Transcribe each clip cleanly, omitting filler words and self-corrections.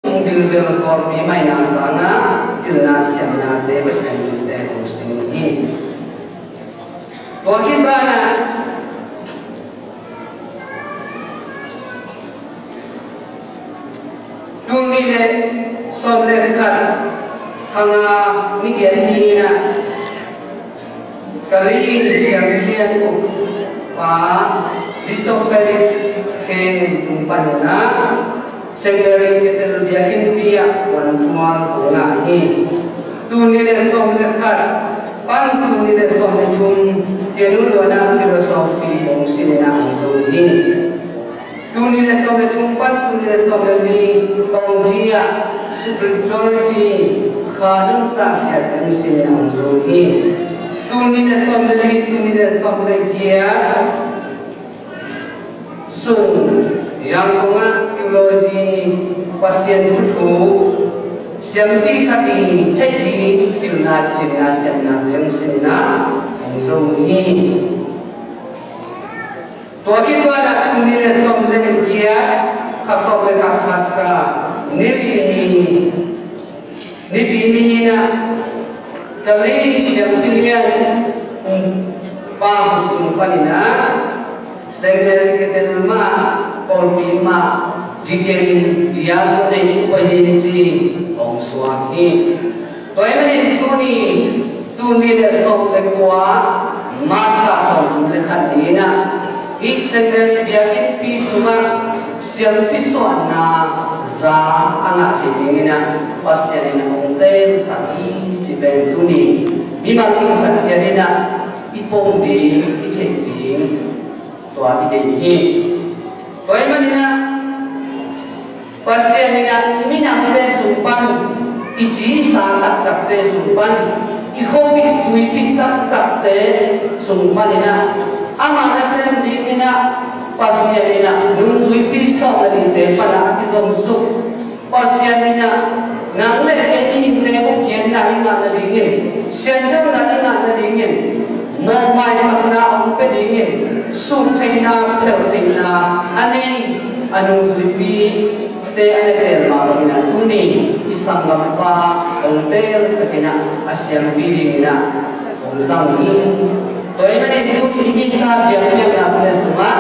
Bil korbi mai na sana ilna siam na te besan te using ni. Bagi bana dumile somle kat hanga nigen ni na kali champion ko pa disopel ke umpanna secondary kita biakin pihak wantuan bunga ini. Tuni lesom lekat, pan tuni lesom lecun, jenuh wana filosofi fungsi dengan ini. Tuni lesom lecun pan tuni lesom leli tongjia spirituality khanun tak ada fungsi dengan ini. Tuni lesom legia sung yang bunga teologi pasien cucu siampi kati jadi filna cina siamna yang sina ini tua kita ada tulis komplek dia khasab lekaka nili na kali siampi yang paham sumpanina sedang kita lama kolbima jikin dia boleh penyenci orang suami. Toh ini tuni lesok lekwa mata som lekhat dina. Iksengan dia kipi semua siap pisuan na za anak jadina pasien na onten sakit jiben tuni. Bimakin kajadina ipong di icending tua ini. Bagaimana pasien ini mina mulai sumpan iji sangat kakte sumpan ihobi kuipi kakte sumpan ini ama asal ini pasien ini nungui pisau dari depan izomsuk pasien ini nangle ini tengok kian lagi nak dingin siapa lagi nak dingin mau mai sana on pedingin Sucaina pertina ane anu lipi te ane tel marina tuni isang apa ontel sakina asyam bidina ongzangi to emane tuni bisa dia na semua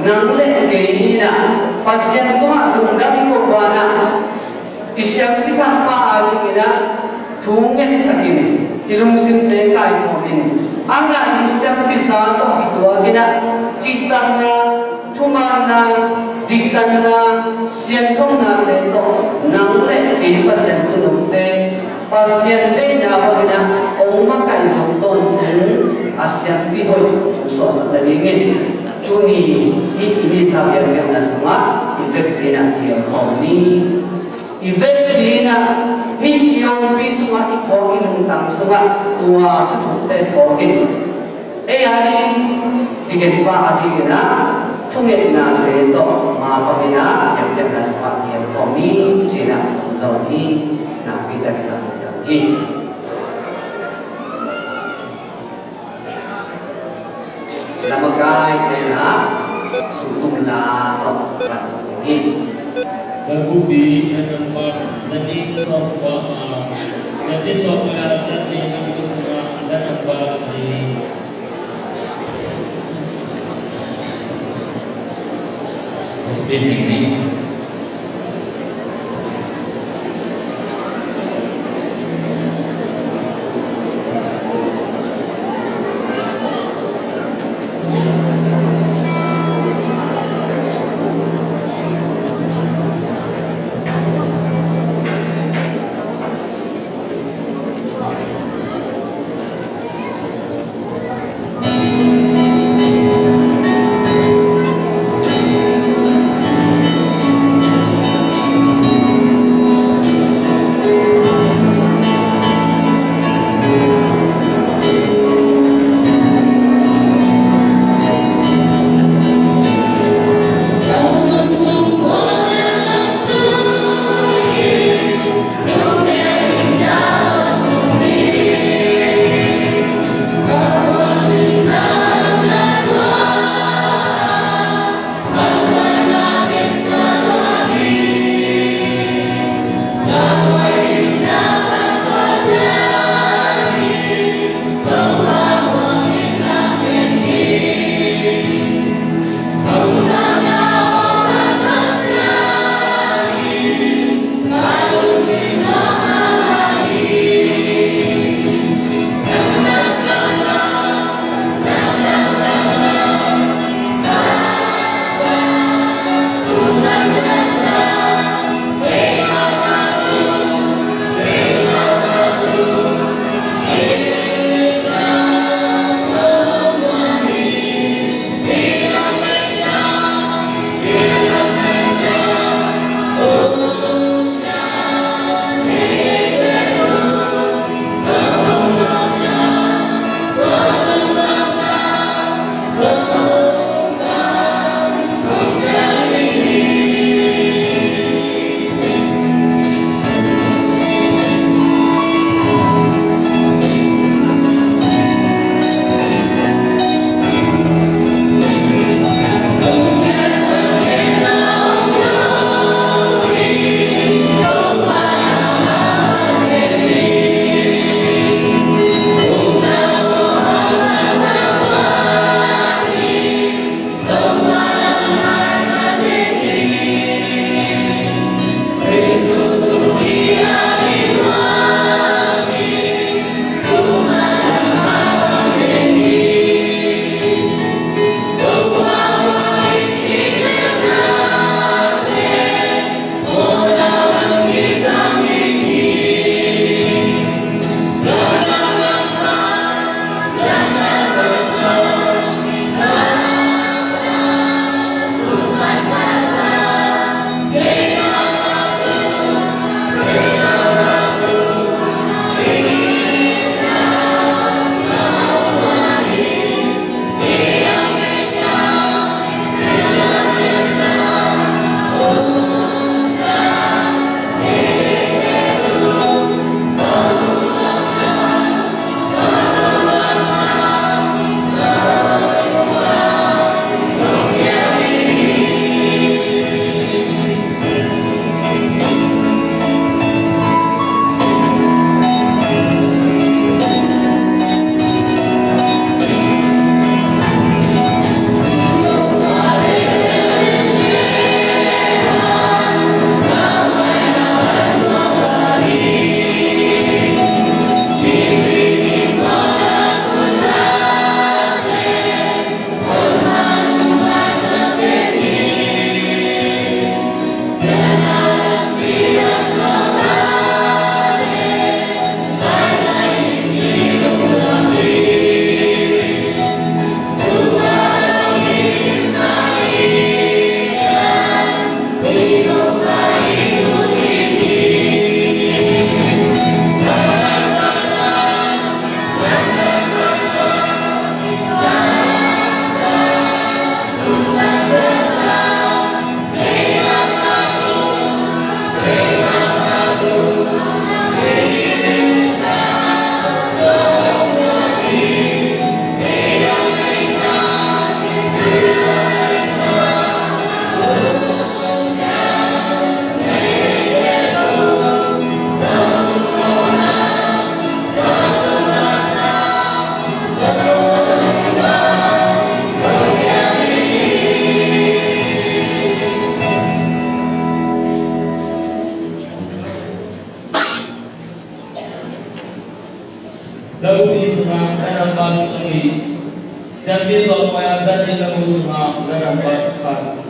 nangle keina pasien kuma tunggang ko bana isyam kita pa alina tungen sakini tilung sinte kai ko din angga isyam bisa to itwa kina citana cumana dikana sientong na leto nangle di pasien tunute pasien de na bagina oma kai tonton asian pihoy suasa dingin cuni ini sabia yang semua ifektina dia koni ifektina ni yang bi semua ikoin tentang semua tua te koin hari tiga hari na tunggak na leto mapagina yang jelas pakai koni cina zoni na kita lagi nama kai na sumula tempat ini terbukti yang nampak nanti soal nanti itu semua dan nampak di ini. lagu di sungai dan bas lagi. Jadi supaya dari lagu sungai dan bas.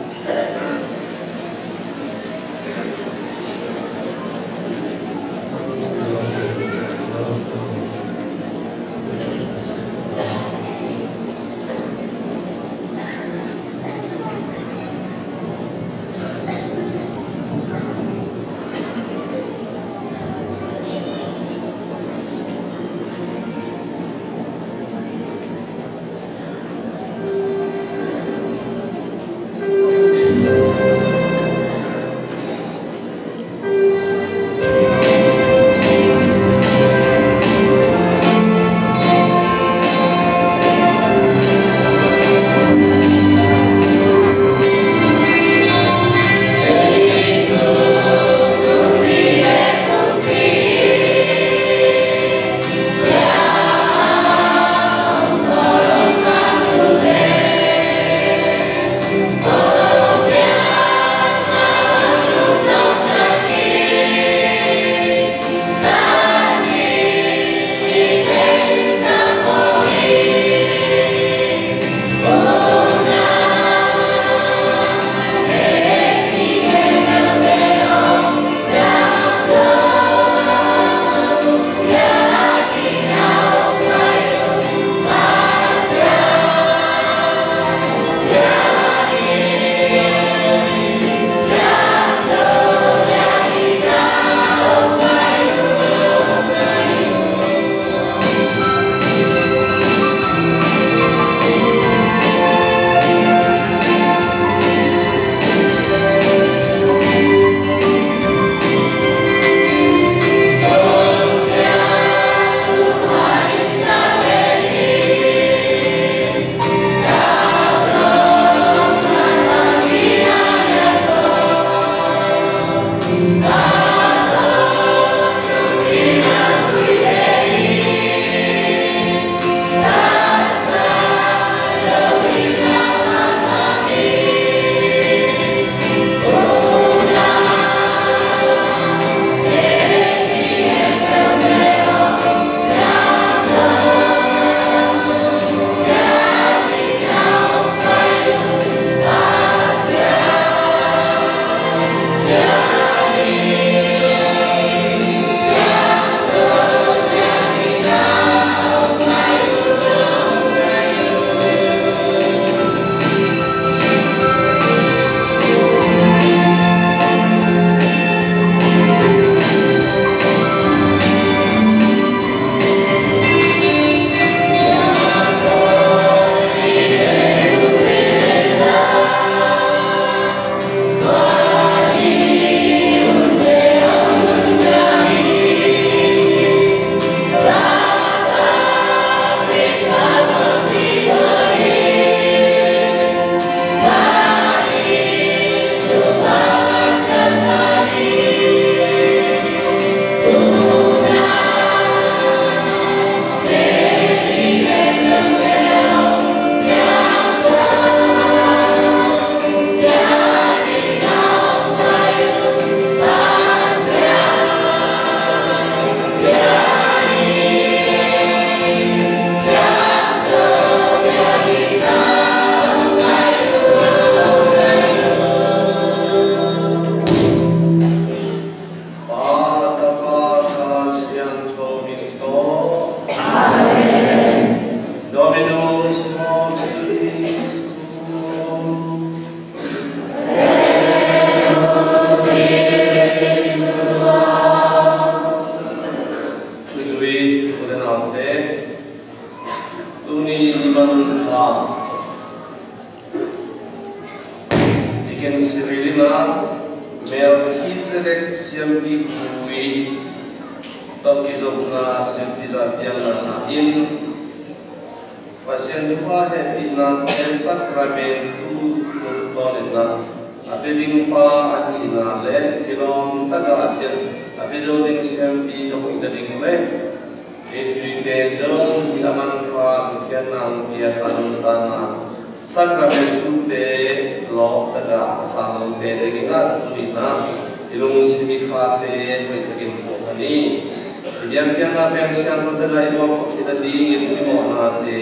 yang tiang yang siang berdelai mau kita di mau nanti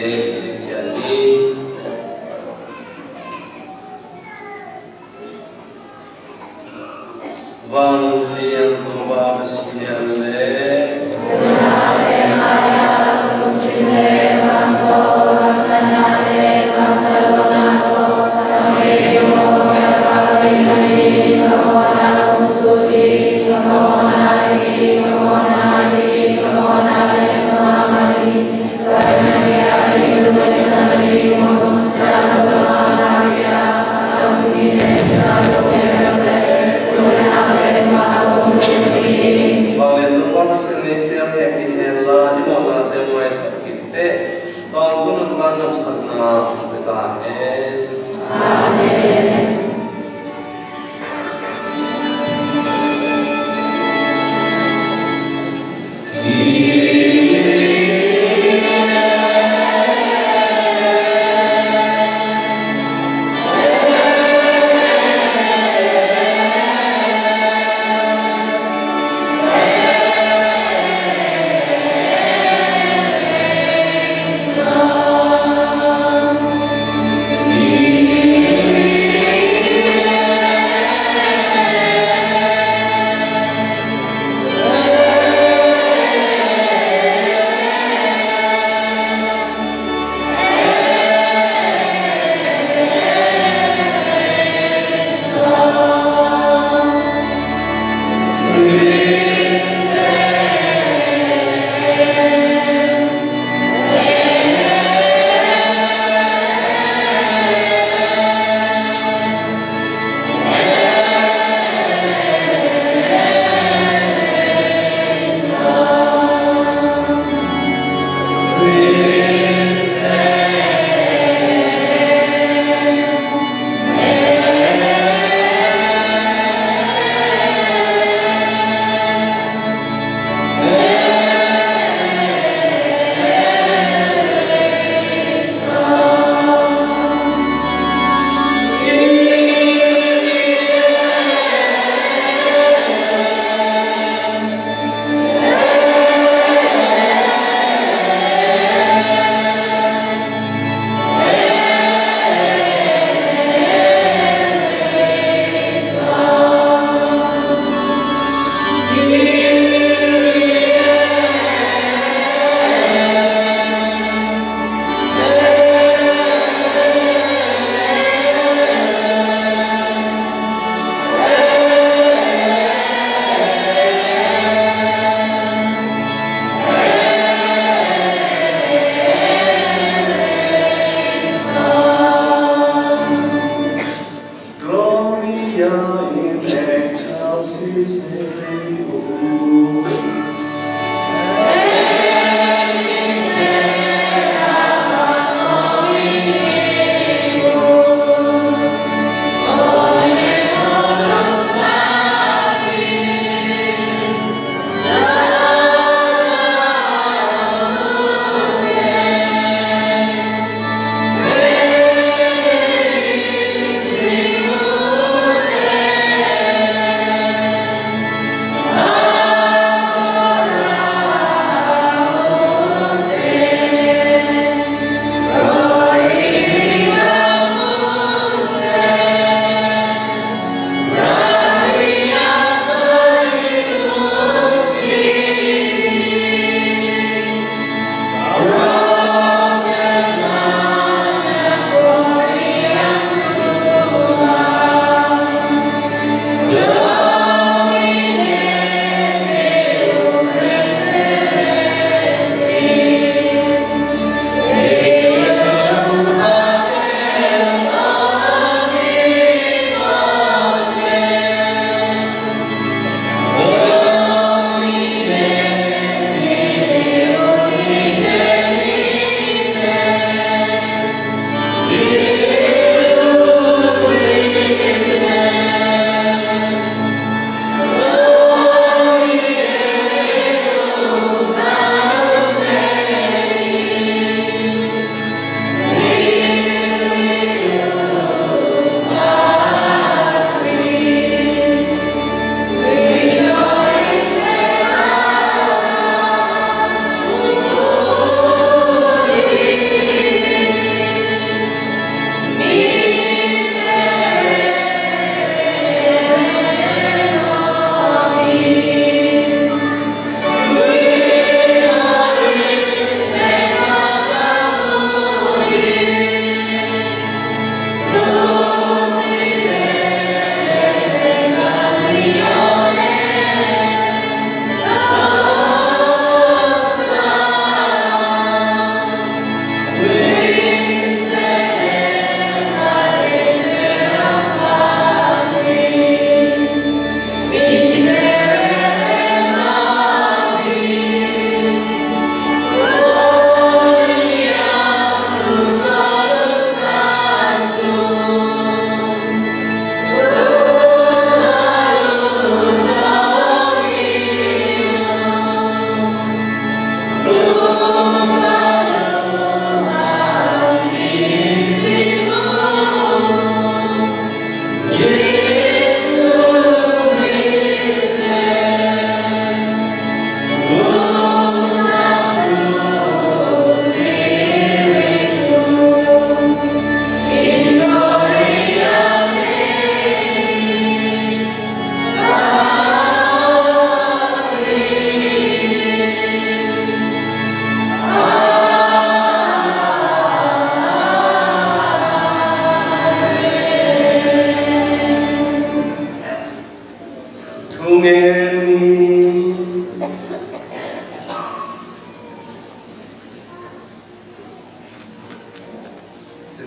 jadi bang yang tua bersiap le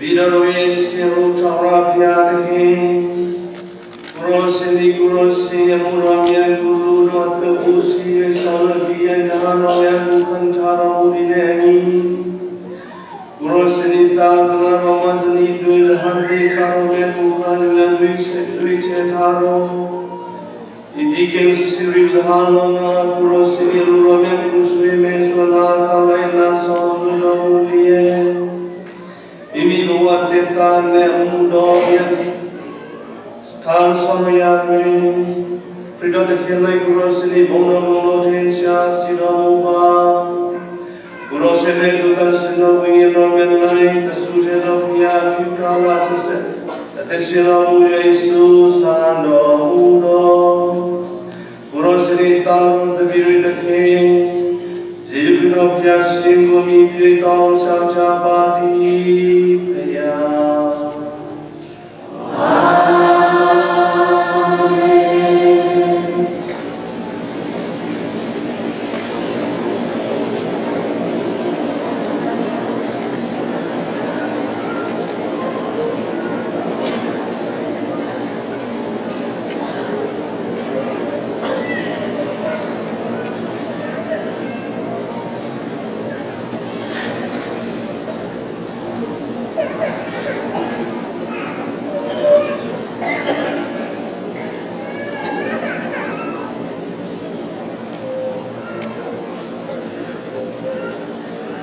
Vidaroe siru tarapiatke Kurosini kurosini muramya guru rata usi salafiya dhanaya mukantara murineni Kurosini takna ramadni dul handi karome mukhanna duiche tharo Idike siri zahalona kurosini ruramya kusui meswana kalaina sauduna uliye Ini luar depan muda yang Thal samayagri Prido dekhilai kurosini bono tensya sidamuba Kurosini dukan sinawi romenlani Kasuje rohya fikala sese Tatesiramu Yesu sando muda Kurosini tal debiri dekhe Jibno piasim gumi pitong sarjapati praya.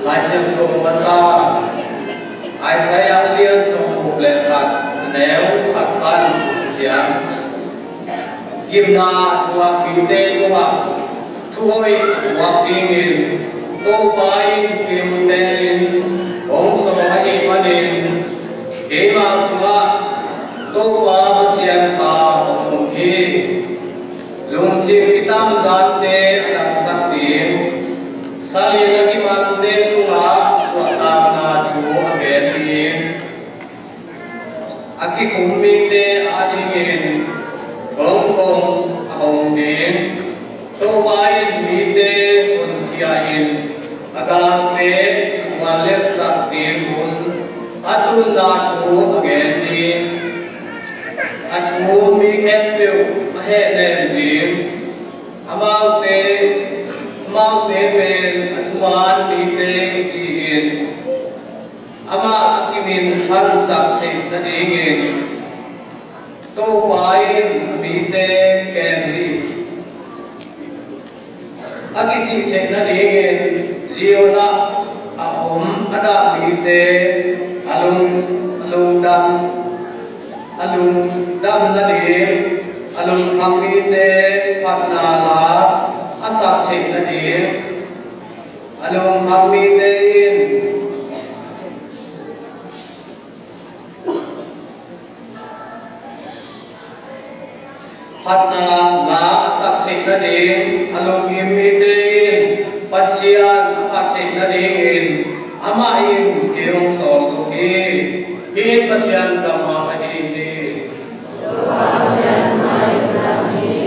Lai xem cùng mà sao ai sai ăn liên xong một lệ phạt nếu phạt ban chẳng kim na chua kim tê cô ạ thui hoặc kim nghìn cô bay kim tê linh bóng sổ hay hoa đình kế mà xua tô ba xiên phà một thùng hi lùng xin tam gian tê làm sắc tiền Sali lagi mande tunga suatana chu ageti Aki kumite adingin Bongkong ahongin Tobayin mite untiyain Agate walip saktikun Atun na chu ageti Achu mikepil ahenelim Amaute Mau tepen asuan mite kiin ama akimin thal sak se nadingin to pain mite kenri akichi se nadingin ziona aom ada mite alung dam nading alung amite patnala asak cek nadir alung hamitein patna na asak cek nadir alung hamitein pasyan asak cek nadir amain kirong sokoki hin pasyan dama kahindi pasyan mai dami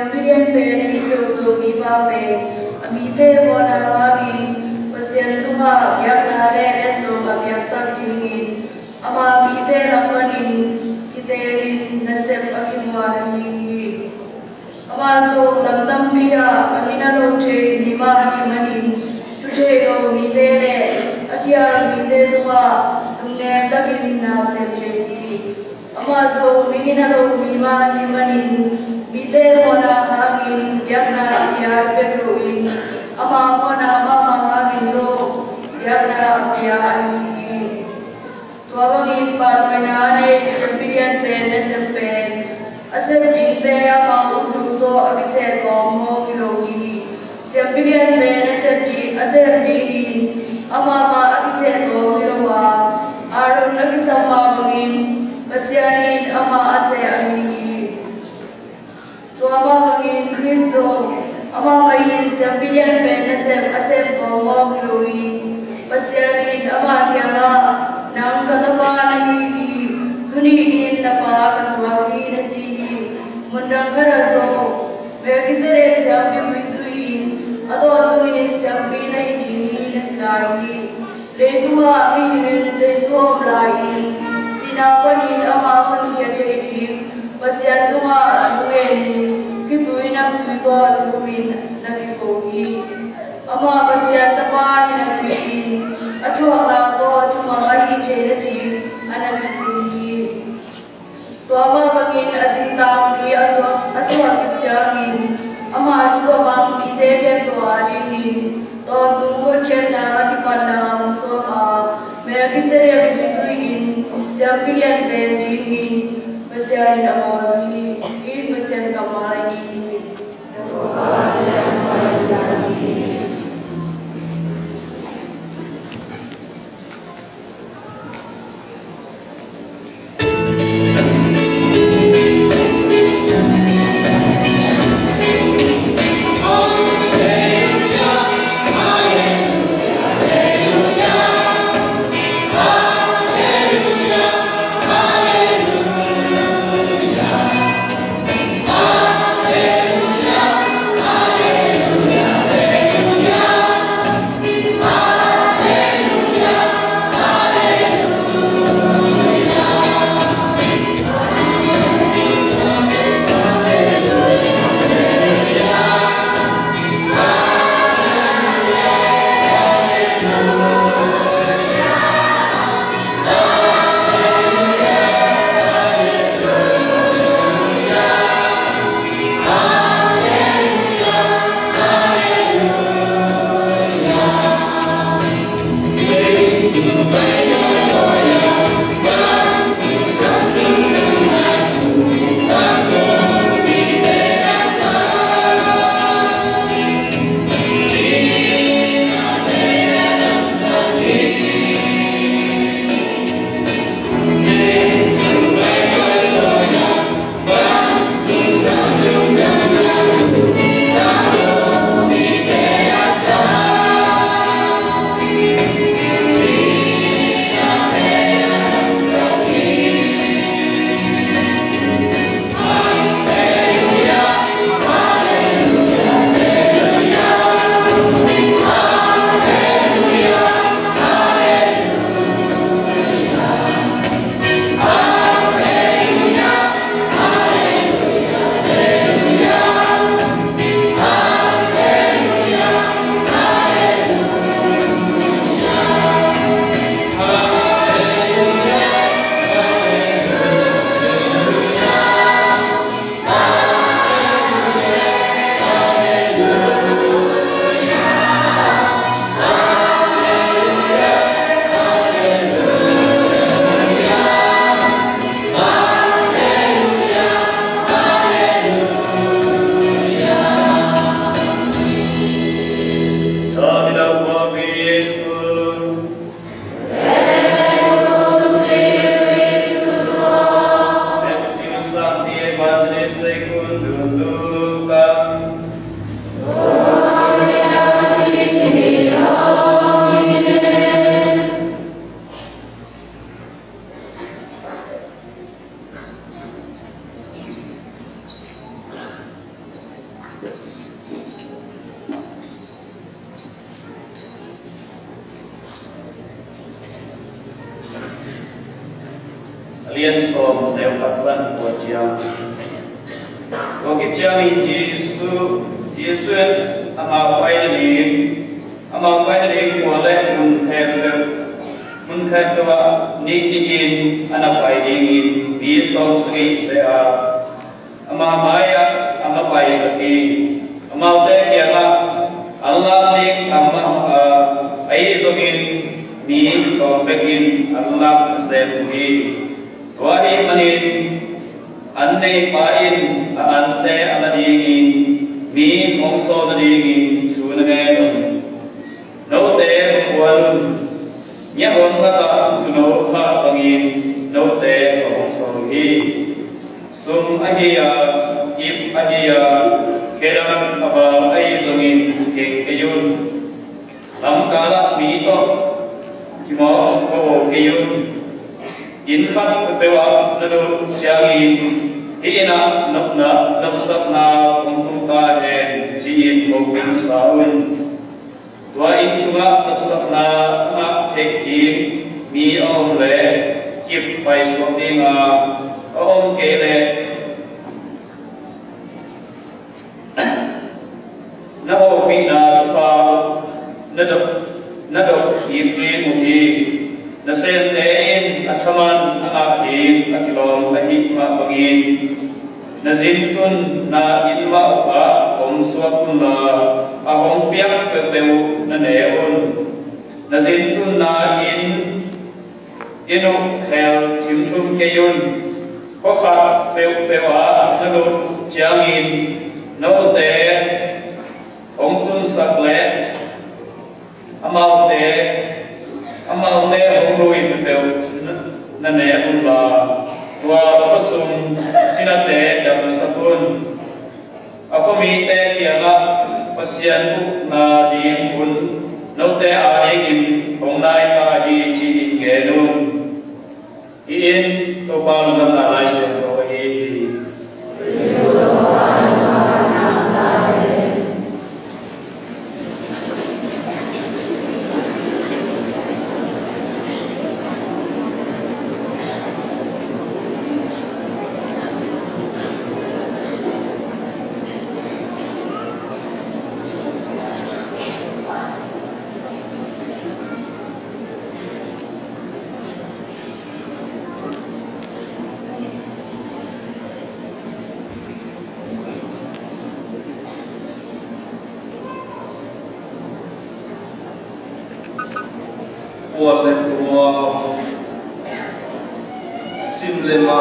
Siambilian pe ni kyo mi ba pe amite bona ami pasien tuma yakna re eso abyak sakini ama amite rapanin kiterin nasep akimwani ama so lamdam biya amina loche nima animani tuje go mite re akyar mite tuma tumne takin na sepje ama so mingina ro nima animani mite bona hagin yakna ya pedroin ama bona mama hagin so yakna ya ani tuawangin parmana ne sempian pen sempen asem jinte ama ututo abise komo kilogi sempian pen sempi asem dini ama ma abise ko kilowa arun lagi sama mungin pasianin ama ase ani Tuama mungkin Kristo, ama mayin sempian penesem asem komo kiloi, pasianin ama kiama nang katapa nahi, tuniin napa kaswati naci, mundang karaso, berkisere sempi wisui, atau tuin sempi nahi jini nacai, letua minin sesuam lain, sinapanin ama punya ceci, pasian tua tuin. Kituin tuito tuin nagikogi ama pasya tapa hinagpitin at huwag to chumangahi chenati anagisihi tuama pagin asintam di aswakit jangin ama chuwa bang piteke tuwalinin to tungkol siya na atipanang soka may kisere bisuin siya pilihan benjinin pasya inamori pasya kamari Hallelujah. liên xóm đều các văn của chiang có cái chiang in Giêsu ama quay đi của lẽ mun thèm đó ni in ana phải đi đi xóm sgi sẽ ama maya ama quay saki ama te kia là Allah ni ama ai zongin ni còn begin Allah sẽ đi Wahai manin, ande pain, ante anadingin, mi mongso nadingin, chunangen, no te kualun, nyahon kata tuno ka pangin, no te mongso hi, sum ahia, ip ahia, kedam aba ai zongin, keng kayun, lam kala mi to, kimo ko kayun. In khăn bê wa nadu siangin ina nap sapna untuk kahen jiin mungkin saun tua in sunga nap sapna nak cekin mi om le kip pai sotinga om kele na ho pina pa nadu yipli muhi na sen tein athaman akin akilom ahikma bangin na zintun na ilwa upa om suwakun na ahong piak pepeu na neon na zintun na inu khel chimchum keyun kokha pewa nadu chiangin no te ong tun sakle amau te hong lui beu na ne un la tua pasum china te dam satun akomi te kianga pasian bu na di un no te a in hong nai ka di chi nge nun in to ba na lai se to hi buat tua simlema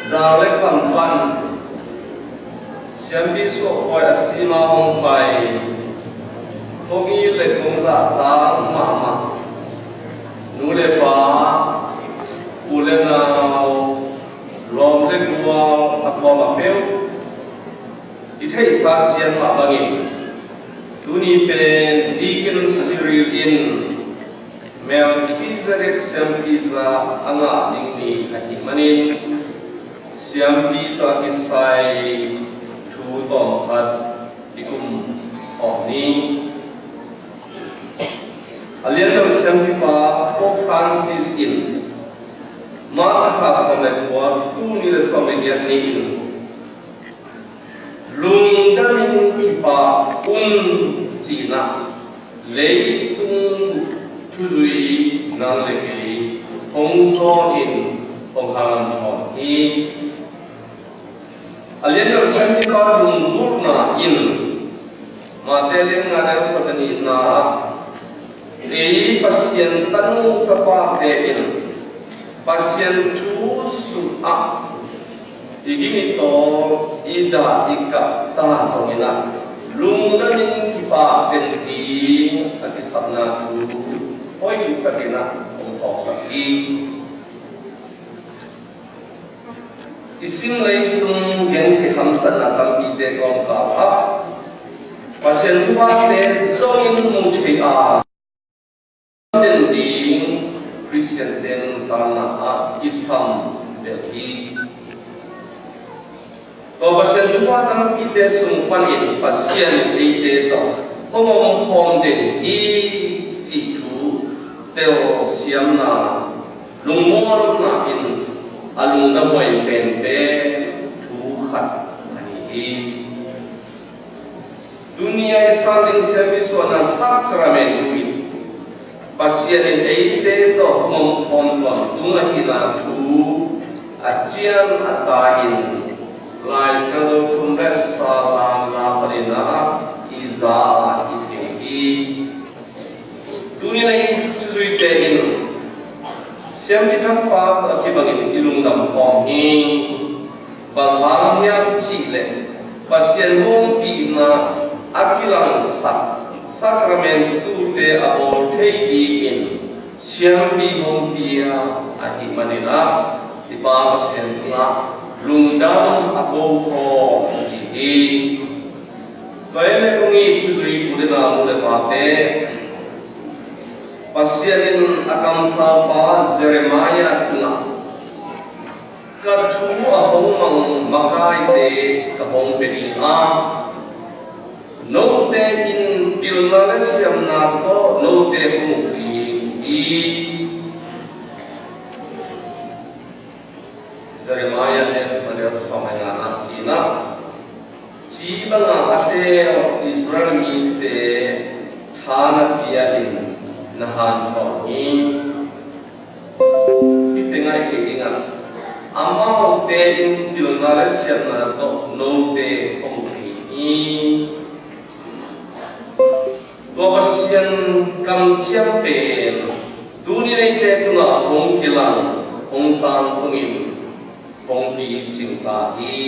zalek pan siambi so koi asima hong pai hogi le kong za ta mama nule pa ule na rom le tua akwa ma peu ithei sa chian ma bangi Tuni pen dikin siril in Melchizedek siampiza anga ningni ahimanin siampi kisai tu tongkat dikum oni alian siampi pa Pope Francis in ma khasame kwa tuni resomedian ni in lung damin kipa China lấy tung thui năng lực hong so in hong hàng hong hi alian ở sân đi qua lùng rút na in mà tên lên ngài đâu sao tên na lấy pasien tanu kapa tên pasien chú su a igini to ida ika ta songina lung damin kipa benti ati sabna tu oi kita kena untuk sakit isim lain tung yang hamsan akan ide kong kapa pasien tua te zongin muci a benti Christian den tanah Islam benti kalau pasien qua năm khi thế xung quanh in pasien đi thế đó không phong đến ý chỉ chú theo xiêm na lùng mòn na in alung đã quay bên bên chú khát này dunia saling service wana sacrament duit pasien in eite to không phong tunga hila chú acian atain lai selo kumres salam na parina iza iti dunia ini curi tein siam kita pa akibat ilung dam phong ini bang yang cile pasien mong pina akilang sakramen tu te abol tei in siam bi mong pia ati manila di pa pasien na lungdam abo ko i baile kungi tuzri pudena mule pate pasien akam sapa Jeremiah na katu ahong mang makai te kahong pedi a no te in bilnale siam na to no te kumukri i Jeremiah ne pada samaya na china chi banga ase Israel mi te thana pia din nahan ko ni itengai chikinga amau te in bilnale siam na to no te kumukri i Pasien kam siam pen dunia ini ketuna hong kilang hong tang hongim hong pi cinta i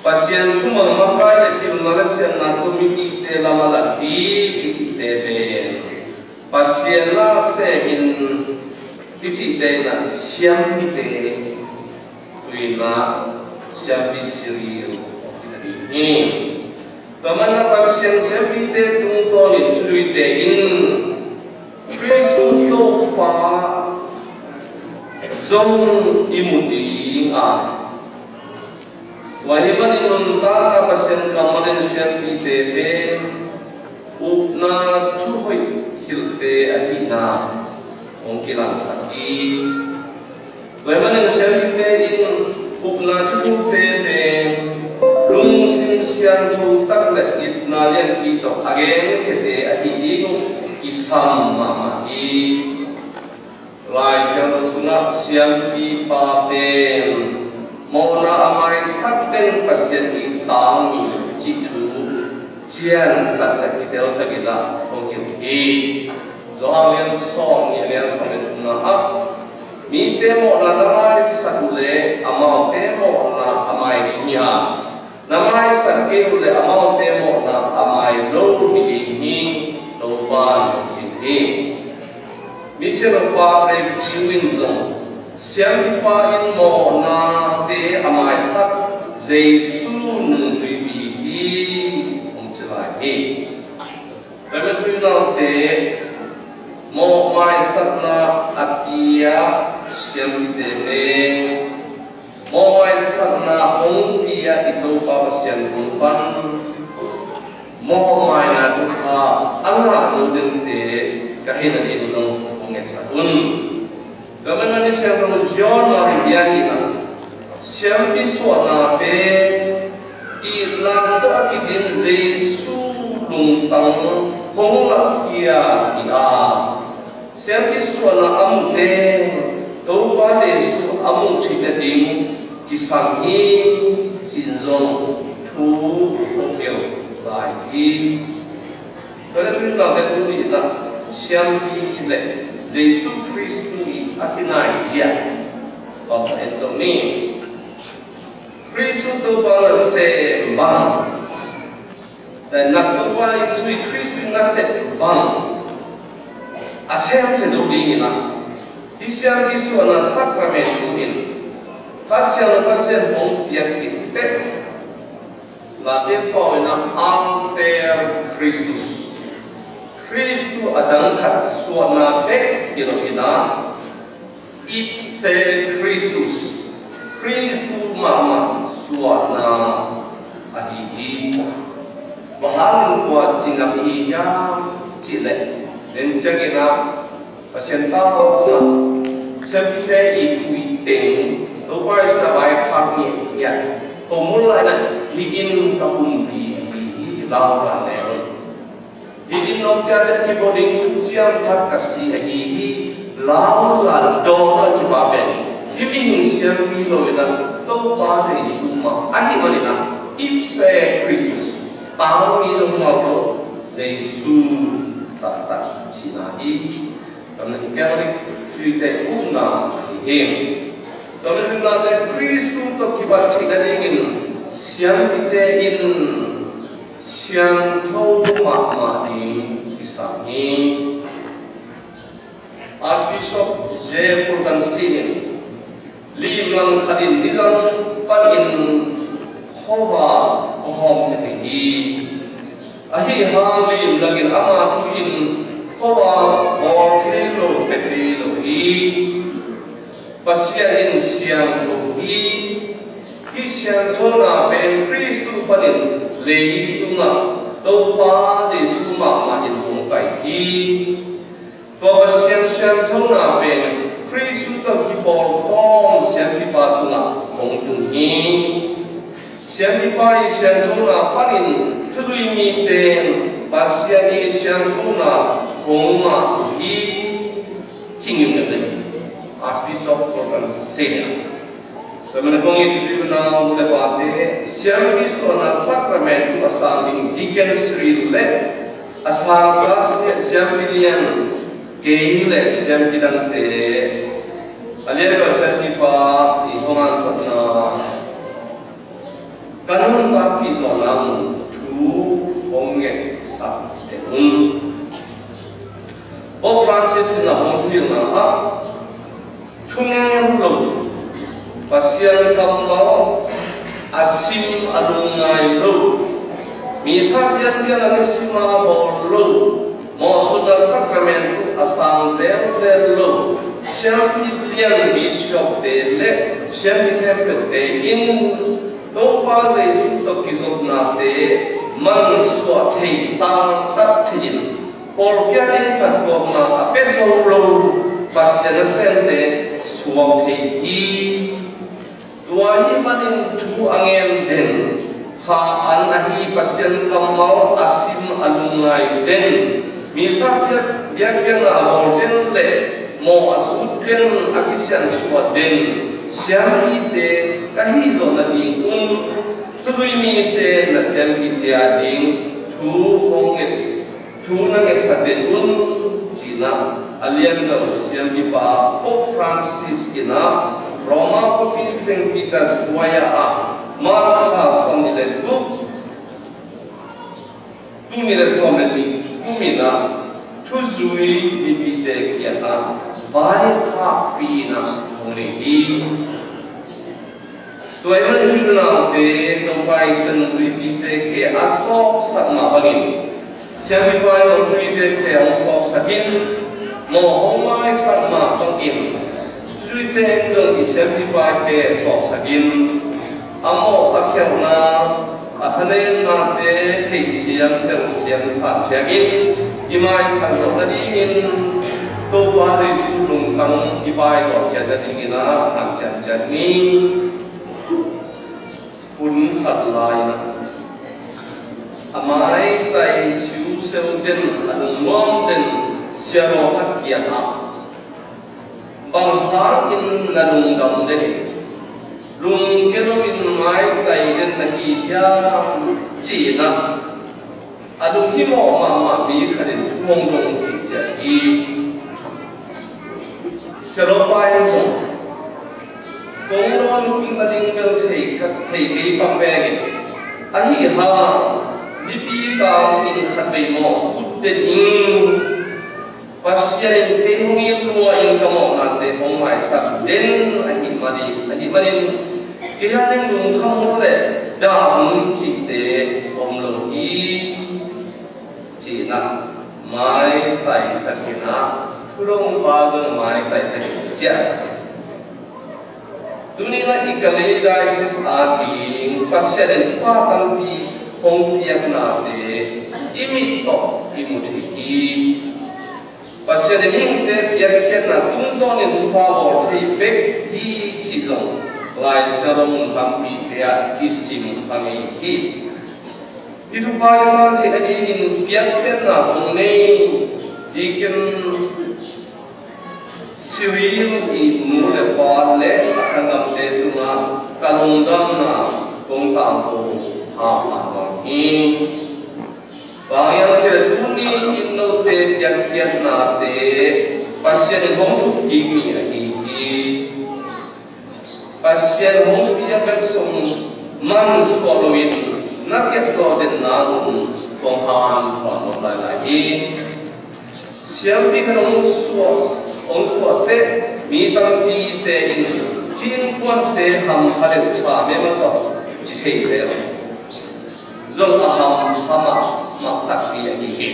pasien cuma makai de tilna siam na to mi te lama lagi ichi te ben pasien la se in ichi te na siam te tuina siam bi siri ini Pemana pasien sepite tunggu ni cerita in Kristus tofa zong imudi a wahiban inun ta pasien kamarin sepite pe upna cuhoi hilte adina mungkin sakit wahiban inun sepite in upna cuhoi pe lung siang chu tak le itna len ki to again kete ahi no isam mama i lai siang sunga siang pi pa pen mona amai sakten pasien i tang mi chi thu chian tak le ki tel ta gila ongin i lo alen song ni len song na ha mi te mo la mai sakule amau te mo na amai ni ha namai sakhe ule amau temo na amai lo mi ni lo ban chi mission pa re pi win zong siam pa in mo na te amai sak jesu nu ri bi di om chlai he kama sui na te mo mai sak na atia siam te be Mohai sana hong pia itu pasien kumpan, mohai na duka Allah nudin te kahinan itu nong honget sakun. Kemudian ni siapa John Mariani na siapa iswa na pe ilanta idin Yesu lungtang hong lakia ina siapa iswa na amte tau pa Yesu amung cita ding kisangi sinzong tu tokyo lagi. Kalau kita lihat dulu kita siapa le Yesus Kristus akhirnya dia bapa itu ni Kristus tu balas sembang dan nak tuan Yesus Kristus ngasih bang asal itu begini Isiar isu ana sakramen suhin Kasian pasien hong yang kita Latin pawina Anter Kristus Kristus adangkat suana bek ina Ipse Kristus Kristus mama suana ahi mahal kuat singap iya cile dan segera pasien tahu na sebite ikui teng lupa sudah baik kami ya pemula na bikin kabumbi lawan leo bikin nokta kiboding tujian tak kasih ahi lawan dona cipaben Giving siang kilo ina tau pada isuma ani malina ifse Christmas tahu itu mau Yesus tak cinai karena Katolik kita una hem karena kita Kristus tak kibat kita ingin siang kita in siang tahu mak ni kisahni Archbishop J. Fulton Senior Lilang kadin nilang panin hawa hom ini ahi hamil lagi ama tuin hawa orkelo petilo i pasien siang lohi siang zona ben Kristus panin leitunga topa de suma mahin mungkai i pasien siang zona ben Kristus kibor kong siang kipatunga mongtungi siang kipai siang tuna panin susui miten pasiani siang tuna kongma i cingyung ngetani Archbishop Fulton Senior teman kong itu na mulai pate siang bisona sakrament asal Deacon Street le asal siang pilihan Keinginan siang bilang aliran bahasa kita di homan pernah kanun tapi dalam tu onget sah Pope Francis na mungkin na cungan belum pasien kamu asim adungai lu misal dia lagi sima bolu mau sudah sakramen asal zel lo siapa yang bishop dele siapa yang sedih in doa Yesus untuk kisah nate manusia hitam tak tin organ tak koma apa solo pasien sente suami hi dua ini paling tu angin den ha anahi pasien kamal asim alungai den misalnya dia aborten le mau asuten akisian suaden siamite kahilo na bingun tuimite na siamite ading tu honget tu nang exaden Cina alian na siamite pa Pope Francis ina Roma Pope Saint Peter's kuaya a marha sonile tu mire someli kumina tuzui bibite kiata baik kapina oleh tuai menjuna te tempai sendiri bibite ke asop sama bagi siapa yang bibite ke asop sakin mau omai sama pengin tuite yang siapa ke asop sakin amo akhirnya asalnya nate siang dan siang siangin imai sangat ingin tu hari sulung kang imai kau jadi ingin nak jadi pun hadlaina amai tai siu seuden alumom dan siapa hak kiana bangsa in nalung dam deni lung kero in mai tai den taki dia Cina adu himo mama bi kharin mongdong jadi seropai so kongron kingaling bel thei pambegi ahi ha bibi ka in khabai mo kutte in pasien te hungi tuwa in kamo nate homai sa den ahi mari kihanin lung khamo le da mun chi te om lo i Cina mai tai takina kurung bagun mai tai takina dunia ikali diocese adi pasien pa tampi hong tiak na te imit to imuthi pasien hing te tiak khet na tung to ni pa or thei pek hi chi zong lai sarong tampi te a isim kami hi itu pai san thi ani in tiak khet na hong nei dikin siwil i nu le pa le sangam te tunga kalungdam na kong tam ko ha ma hi bayang che tuni inno te tiak na te pasien hong thu ki mi hi pasien hong pia kasong man swallowing na ket to den na kong han pa no la hi siam bi kanong ông te mi tam ti te in chin quan te ham khale sa me ma to chi sei le zong a ham hama ma tak ti ya hi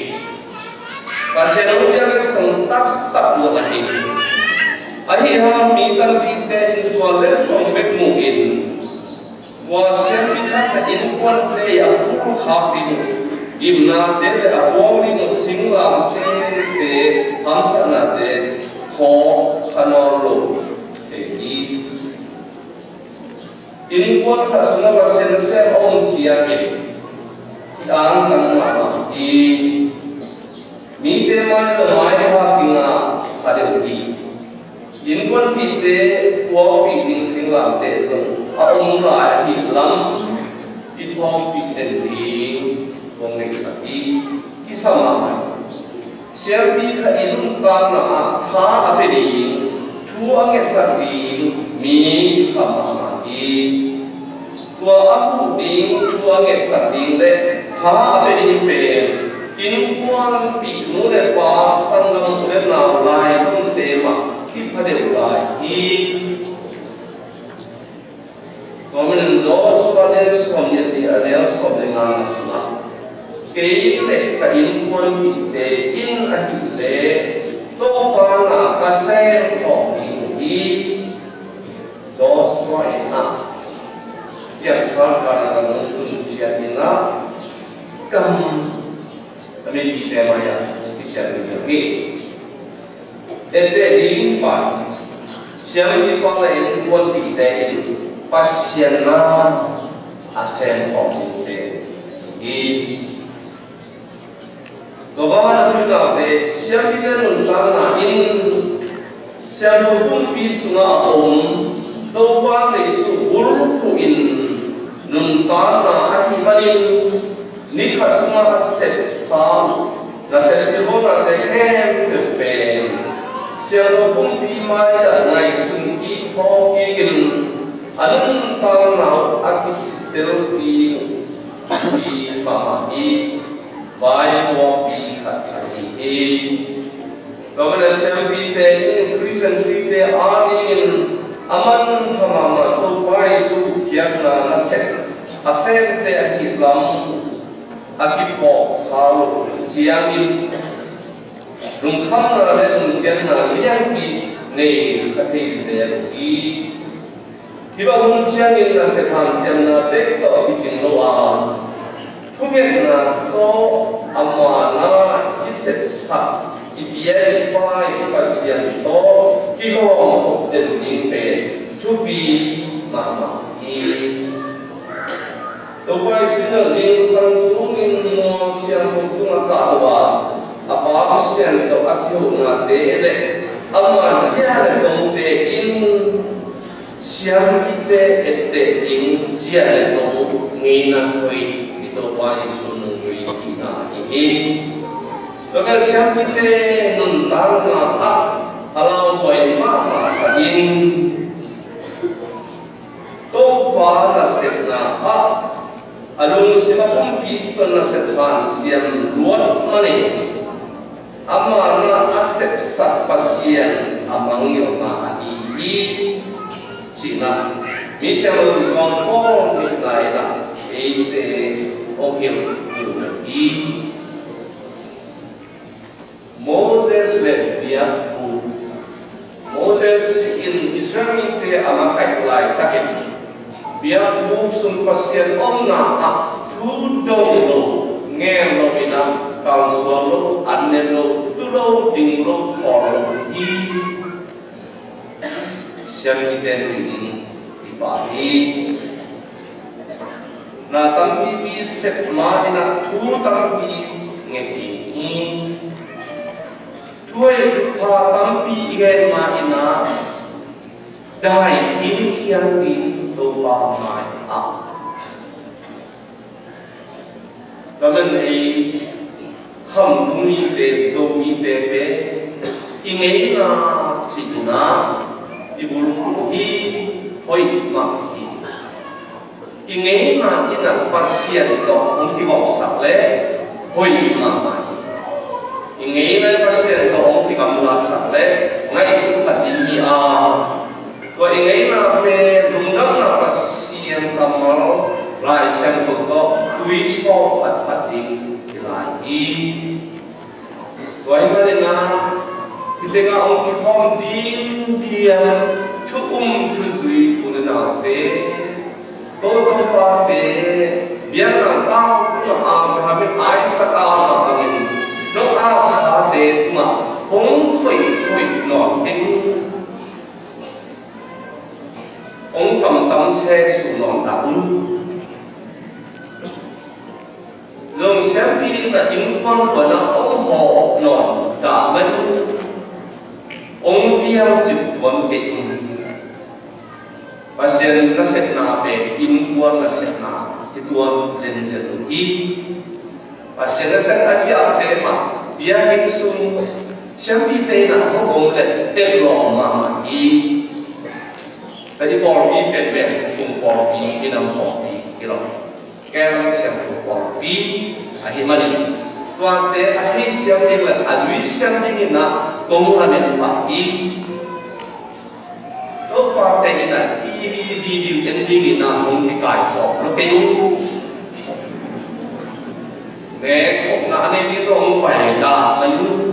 pa se no ya ke song tak lo la hi ahi ha mi tam ti te in ko le song bek mu in wa se mi ta ka in quan te ya ku ha ti im na te a wo ni no sing la te ham sa na te khó anor lo thì in quan thật sự là sen ông chia biệt đang nằm mà thì mi te mai là mai hoa kinh à ada uji in quan thì te qua bị tình sinh làm te rồi ông lại thì lắm ít qua bị tình thì không nên phải cái sao mà siapa yang karena ha apa ni, tua kesati mi sama lagi, tua aku ding tua kesati le ha apa ni pe, ini puan pi mula pa sanggam mula na lai pun tema kita deulai hi, kemudian dos pada somnya dia ada som dengan cái lệ cả in quân bị tế in là bị lệ tô qua là ca sen bỏ đi đó xoay na chẳng sao cả là nó dùng chuyện gì na cầm mình bị thế mà ya bị chuyện gì vậy để đi phải xem như con này quân bị tế pasien na asen bỏ đi tế Bawa tu juga de, siapa kita nuntan na in, siapa pun pisuna om, doa lesu buruk in, nuntan na hati manin, nikah semua set sam, nasi sebona tehem kepen, siapa pun pimai dan naik sungki hokin, adun tan na aku setel di pamai. Baik wapi kata ini, kemudian sampai ini Kristen kita angin aman sama tu baik tu kiasna nasib, asal te Islam akibat kalau jiamin rungkam nara mungkin nara yang di nei kati saya di, tiba mungkin nasib hancur nara dekto bikin doa. Kemudian to amana isesa ibian pai pasien to kilo den timpe tubi mama i to pai sino din sang tungin mo siang tunga kawa apa pasien to akyo na dele amma siang to te in siang kite ette in siang to ngina koi to pai sunu ina ini kalau siapa kita nuntar na kalau boy mama kain to pada sepna alung siapa pun na sepan siang luar mani amma na asep sat pasien amang yo na ini Cina misalnya orang orang ni lah itu Okim Yunani Moses Leviathan Moses in Israel te amakai lai takin biar buk sun pasien ôm na thu đâu đâu nghe lo bị na cao xuống lo ăn nên lo tu lo đình lo phò lo đi xem như thế thì bà đi na tâm đi xếp mà đi na thu tâm đi nghe đi thôi pha tâm đi nghe mà đi na đại hiến thiên đi đâu vào mai đó là này không cũng như thế rồi như thế ý nghĩ là chỉ là đi buồn đi hơi mà ý nghĩ là như là pasien đó không đi vào sạch lẽ hơi mà ý nghĩ là pasien đó không đi cầm là sạch lẽ ngay sự phát triển rồi ý nghĩ là về dùng đất là pasien cầm máu lại xem cuộc đó quý số phát triển lại đi rồi anh nói là khi nghe ông thì không đi chúc thứ gì của nào thế tôi không qua thế biết là tao cũng là biết ai sẽ tao là mình nó tao sẽ thế mà không phải nổi tiếng ông cầm tấm xe xuống nón đắng rồi xem đi là những con của nó ông họ nón cả bên ông viêm chụp tuần định và xem nó sẽ là về in quân là sẽ là cái tuần dần đi và xem nó sẽ là cái thế mà bia hình sung xem đi thế là nó cũng là tên lọ mà đi cái gì bỏ đi về cùng bỏ đi cái nào bỏ đi cái đó cái nó xem cũng bỏ đi hiện mà đi toàn thế anh ấy xem đi là anh ấy xem đi là cũng là mình bỏ đi lúc qua thế là đi là không thì cài bỏ nó cái để cũng là anh ấy biết không phải là mình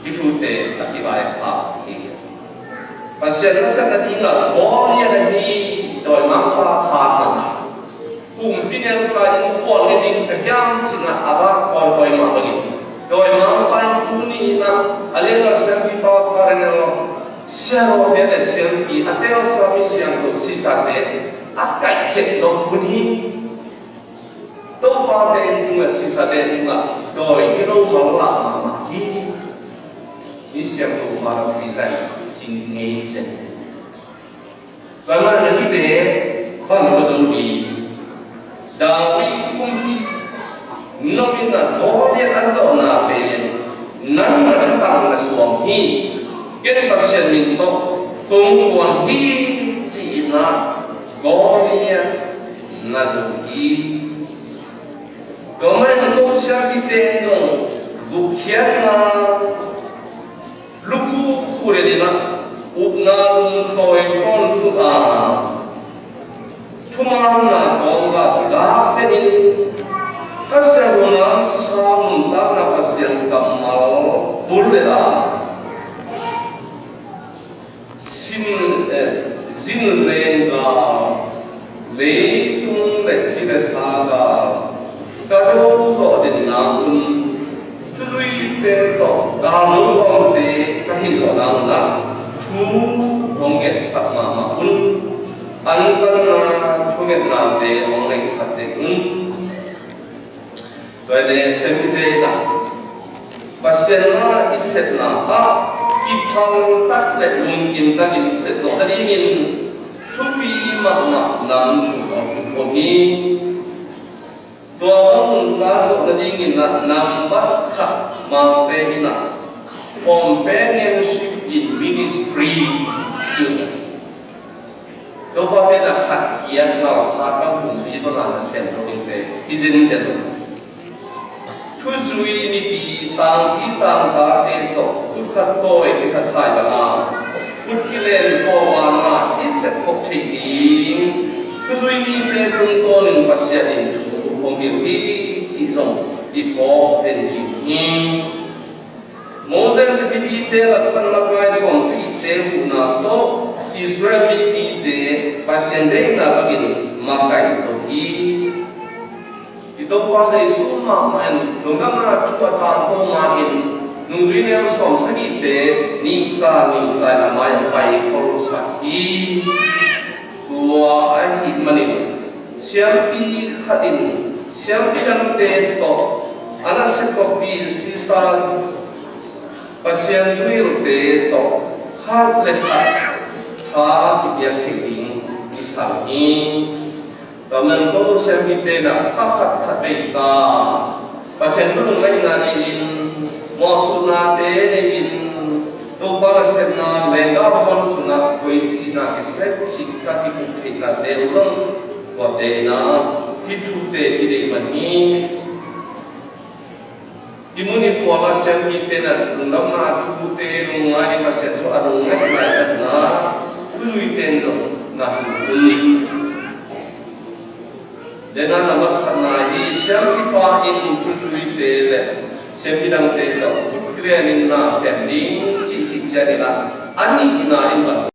cái chủ đề là cái bài học và xem nó sẽ là đi là có nghĩa là đi đòi mang qua phạt là cùng cái này là những con cái gì phải giang chỉ là aba coi mà bagi đòi mang qua tu ni là anh là xem đi vào cái này là xem vào cái xem đi anh theo sao mình xem được sự thật đấy anh cái hiện nó cũng đi đâu vào cái nhưng mà sự thật đấy nhưng mà đòi cái đâu mà đi xem được mà vì vậy nghe xem và mà như thế không có gì Dawi kumpi Nabi na doa azza na pe nan ma tang na suami cái pasien min to tung quan hi chỉ na golia na duki Gomen to sia biten no dukia na luku kure dina upnan toy son tu Tumarna gongga dapetin kasaruna samtana pasien kamal buleda zinrenga leitung lekhisaga kado so dinnaun tui te to galu gomte kahilona thu gonget sakma maun Antarna thunget na de online sate rồi để xem thế là pasien na iset na ipang tak le mungkin ta iset so tadi ingin supi makna nam chu ni tuan ta so tadi ingin nam bat kha ma pe ina companionship in ministry đâu có thể là hạt kiến nào khác các vùng gì đó là xem trong kinh tế izin xem thu duy ni bi tang ta te to thu khat toi ki khat thai ba thu ki len ko ma na iset ko thi ding thu duy ni te tung to ning pasya in thu không hiểu đi chỉ rong đi có tên gì Moses sẽ bị thế là con là cái son sĩ thế vụ nào to Israel bị thế pasien đấy là cái gì makai soki itu pada isu makan nunggang na kita tahu makin nungguin yang som sedikit nikah nama yang baik kalau sakit dua ayat manis siapa hadin siapa yang teto anak sekopi sisa pasien tuil teto hal lekat hal dia keping kisah ini Kamen ko siya kita na kakat kita pasien tu ngai nganin mo sunate in to para sa na lenda pon suna koi sina islet sikka ti kita deulong wate na hitute ti mani imuni pola siya kita na nundam na hitute ngai pasien so adong ngai na ului tendo na ului Jangan nama karena siapa pahin tutui tele, siapa bilang tele, kalian inna siapa ni cicit jadilah, ani ina inna